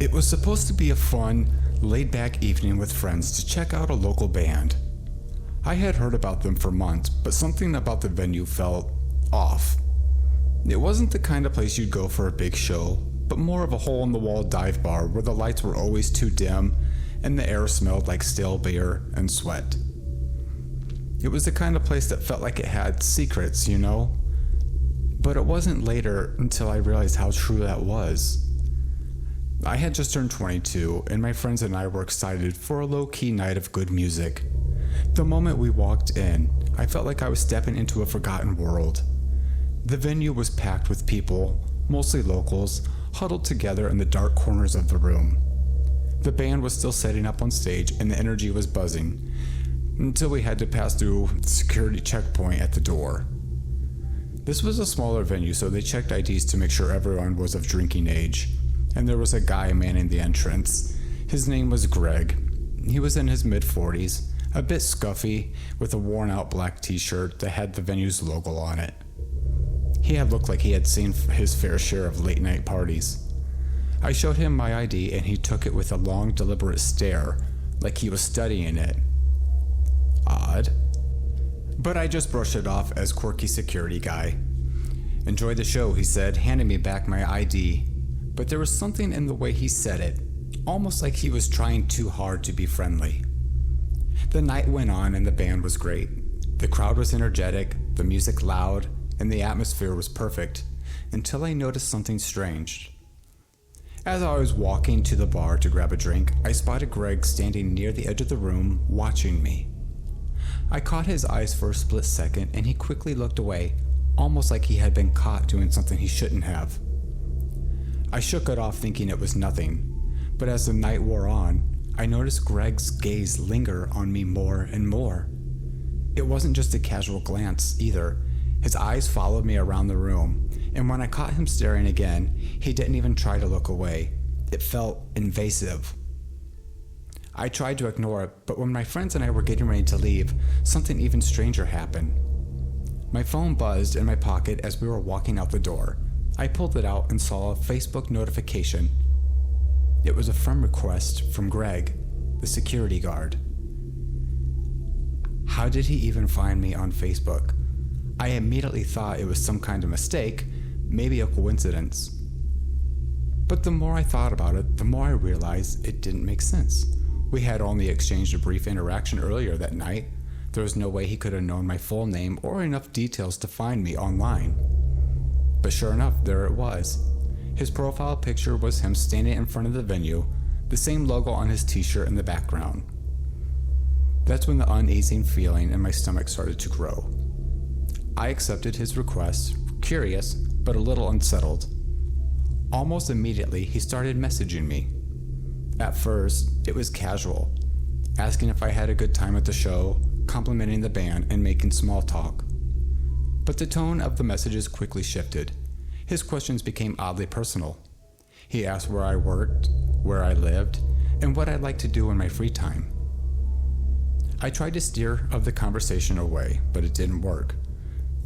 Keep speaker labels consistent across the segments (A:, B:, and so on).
A: It was supposed to be a fun, laid-back evening with friends to check out a local band. I had heard about them for months, but something about the venue felt off. It wasn't the kind of place you'd go for a big show, but more of a hole-in-the-wall dive bar where the lights were always too dim and the air smelled like stale beer and sweat. It was the kind of place that felt like it had secrets, you know? But it wasn't later until I realized how true that was. I had just turned 22, and my friends and I were excited for a low-key night of good music. The moment we walked in, I felt like I was stepping into a forgotten world. The venue was packed with people, mostly locals, huddled together in the dark corners of the room. The band was still setting up on stage, and the energy was buzzing, until we had to pass through the security checkpoint at the door. This was a smaller venue, so they checked IDs to make sure everyone was of drinking age, and there was a guy manning the entrance. His name was Greg. He was in his mid-40s, a bit scuffy, with a worn-out black t-shirt that had the venue's logo on it. He had looked like he had seen his fair share of late-night parties. I showed him my ID, and he took it with a long, deliberate stare, like he was studying it. Odd. But I just brushed it off as quirky security guy. "Enjoy the show," he said, handing me back my ID. But there was something in the way he said it, almost like he was trying too hard to be friendly. The night went on and the band was great. The crowd was energetic, the music loud, and the atmosphere was perfect, until I noticed something strange. As I was walking to the bar to grab a drink, I spotted Greg standing near the edge of the room, watching me. I caught his eyes for a split second, and he quickly looked away, almost like he had been caught doing something he shouldn't have. I shook it off thinking it was nothing, but as the night wore on, I noticed Greg's gaze linger on me more and more. It wasn't just a casual glance, either. His eyes followed me around the room, and when I caught him staring again, he didn't even try to look away. It felt invasive. I tried to ignore it, but when my friends and I were getting ready to leave, something even stranger happened. My phone buzzed in my pocket as we were walking out the door. I pulled it out and saw a Facebook notification. It was a friend request from Greg, the security guard. How did he even find me on Facebook? I immediately thought it was some kind of mistake, maybe a coincidence. But the more I thought about it, the more I realized it didn't make sense. We had only exchanged a brief interaction earlier that night. There was no way he could have known my full name or enough details to find me online. But sure enough, there it was. His profile picture was him standing in front of the venue, the same logo on his t-shirt in the background. That's when the uneasy feeling in my stomach started to grow. I accepted his request, curious, but a little unsettled. Almost immediately, he started messaging me. At first, it was casual, asking if I had a good time at the show, complimenting the band, and making small talk. But the tone of the messages quickly shifted. His questions became oddly personal. He asked where I worked, where I lived, and what I'd like to do in my free time. I tried to steer of the conversation away, but it didn't work.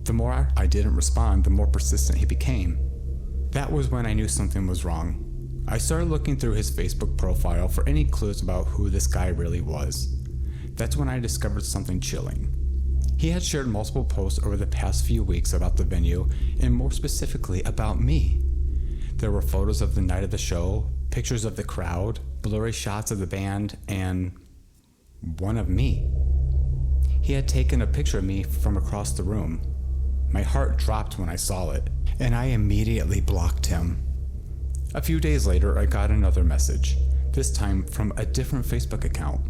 A: The more I didn't respond, the more persistent he became. That was when I knew something was wrong. I started looking through his Facebook profile for any clues about who this guy really was. That's when I discovered something chilling. He had shared multiple posts over the past few weeks about the venue, and more specifically about me. There were photos of the night of the show, pictures of the crowd, blurry shots of the band, and one of me. He had taken a picture of me from across the room. My heart dropped when I saw it, and I immediately blocked him. A few days later, I got another message, this time from a different Facebook account.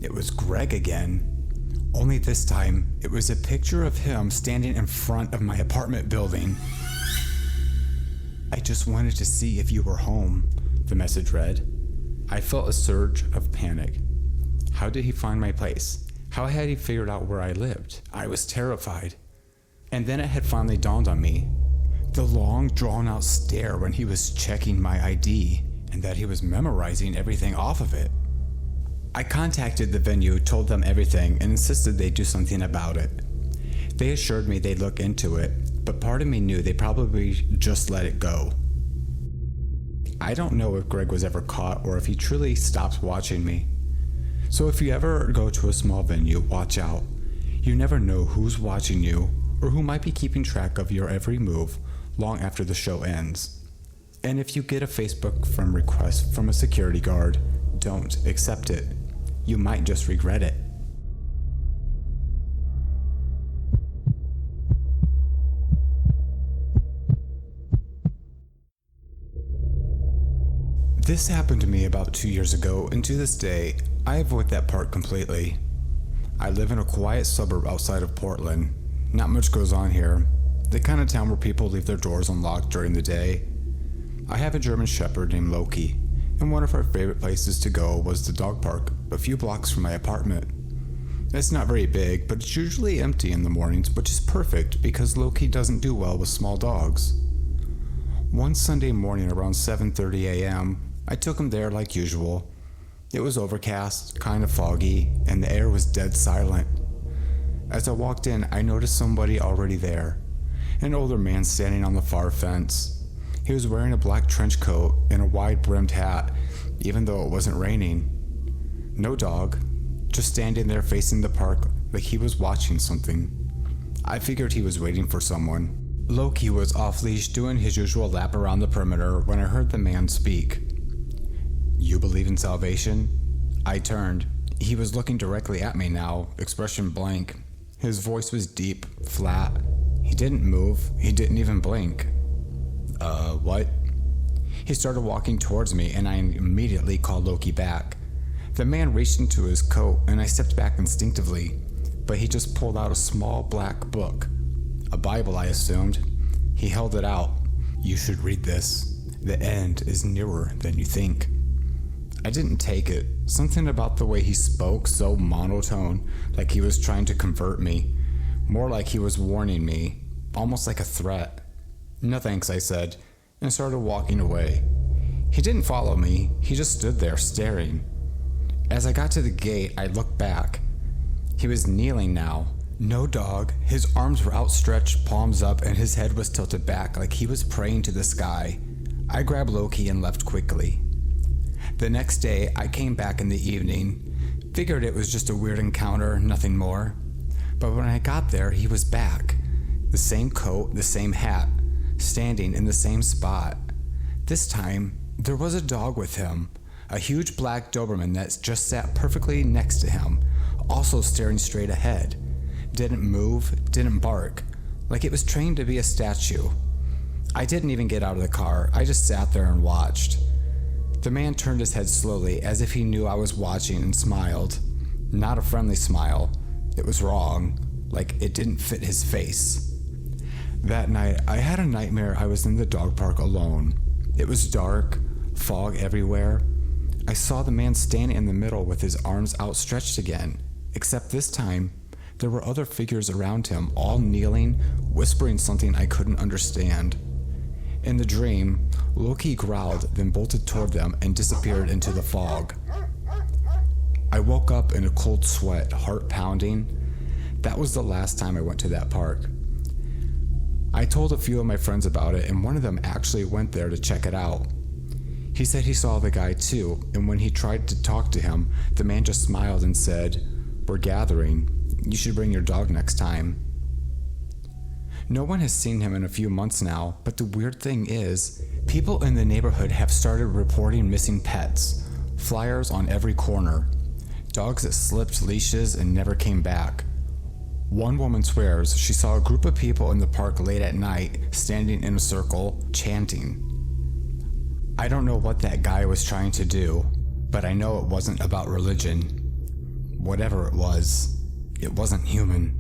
A: It was Greg again. Only this time, it was a picture of him standing in front of my apartment building. "I just wanted to see if you were home," the message read. I felt a surge of panic. How did he find my place? How had he figured out where I lived? I was terrified. And then it had finally dawned on me. The long, drawn-out stare when he was checking my ID, and that he was memorizing everything off of it. I contacted the venue, told them everything, and insisted they do something about it. They assured me they'd look into it, but part of me knew they probably just let it go. I don't know if Greg was ever caught or if he truly stopped watching me. So if you ever go to a small venue, watch out. You never know who's watching you or who might be keeping track of your every move long after the show ends. And if you get a Facebook friend request from a security guard, don't accept it. You might just regret it. This happened to me about 2 years ago, and to this day, I avoid that park completely. I live in a quiet suburb outside of Portland. Not much goes on here. The kind of town where people leave their doors unlocked during the day. I have a German Shepherd named Loki, and one of our favorite places to go was the dog park, a few blocks from my apartment. It's not very big, but it's usually empty in the mornings, which is perfect because Loki doesn't do well with small dogs. One Sunday morning around 7:30 a.m., I took him there like usual. It was overcast, kind of foggy, and the air was dead silent. As I walked in, I noticed somebody already there. An older man standing on the far fence. He was wearing a black trench coat and a wide-brimmed hat, even though it wasn't raining. No dog, just standing there facing the park like he was watching something. I figured he was waiting for someone. Loki was off-leash doing his usual lap around the perimeter when I heard the man speak. "You believe in salvation?" I turned. He was looking directly at me now, expression blank. His voice was deep, flat. He didn't move. He didn't even blink. What? He started walking towards me, and I immediately called Loki back. The man reached into his coat, and I stepped back instinctively, but he just pulled out a small black book. A Bible, I assumed. He held it out. "You should read this. The end is nearer than you think." I didn't take it. Something about the way he spoke, so monotone, like he was trying to convert me. More like he was warning me, almost like a threat. "No thanks," I said, and started walking away. He didn't follow me, he just stood there staring. As I got to the gate, I looked back. He was kneeling now. No dog, his arms were outstretched, palms up, and his head was tilted back like he was praying to the sky. I grabbed Loki and left quickly. The next day, I came back in the evening. Figured it was just a weird encounter, nothing more. But when I got there, he was back. The same coat, the same hat, standing in the same spot. This time, there was a dog with him, a huge black Doberman that just sat perfectly next to him, also staring straight ahead. Didn't move, didn't bark, like it was trained to be a statue. I didn't even get out of the car, I just sat there and watched. The man turned his head slowly, as if he knew I was watching, and smiled. Not a friendly smile. It was wrong, like it didn't fit his face. That night, I had a nightmare I was in the dog park alone. It was dark, fog everywhere. I saw the man standing in the middle with his arms outstretched again, except this time, there were other figures around him, all kneeling, whispering something I couldn't understand. In the dream, Loki growled, then bolted toward them and disappeared into the fog. I woke up in a cold sweat, heart pounding. That was the last time I went to that park. I told a few of my friends about it, and one of them actually went there to check it out. He said he saw the guy too, and when he tried to talk to him, the man just smiled and said, "We're gathering. You should bring your dog next time." No one has seen him in a few months now, but the weird thing is, people in the neighborhood have started reporting missing pets. Flyers on every corner. Dogs that slipped leashes and never came back. One woman swears she saw a group of people in the park late at night, standing in a circle, chanting. I don't know what that guy was trying to do, but I know it wasn't about religion. Whatever it wasn't human.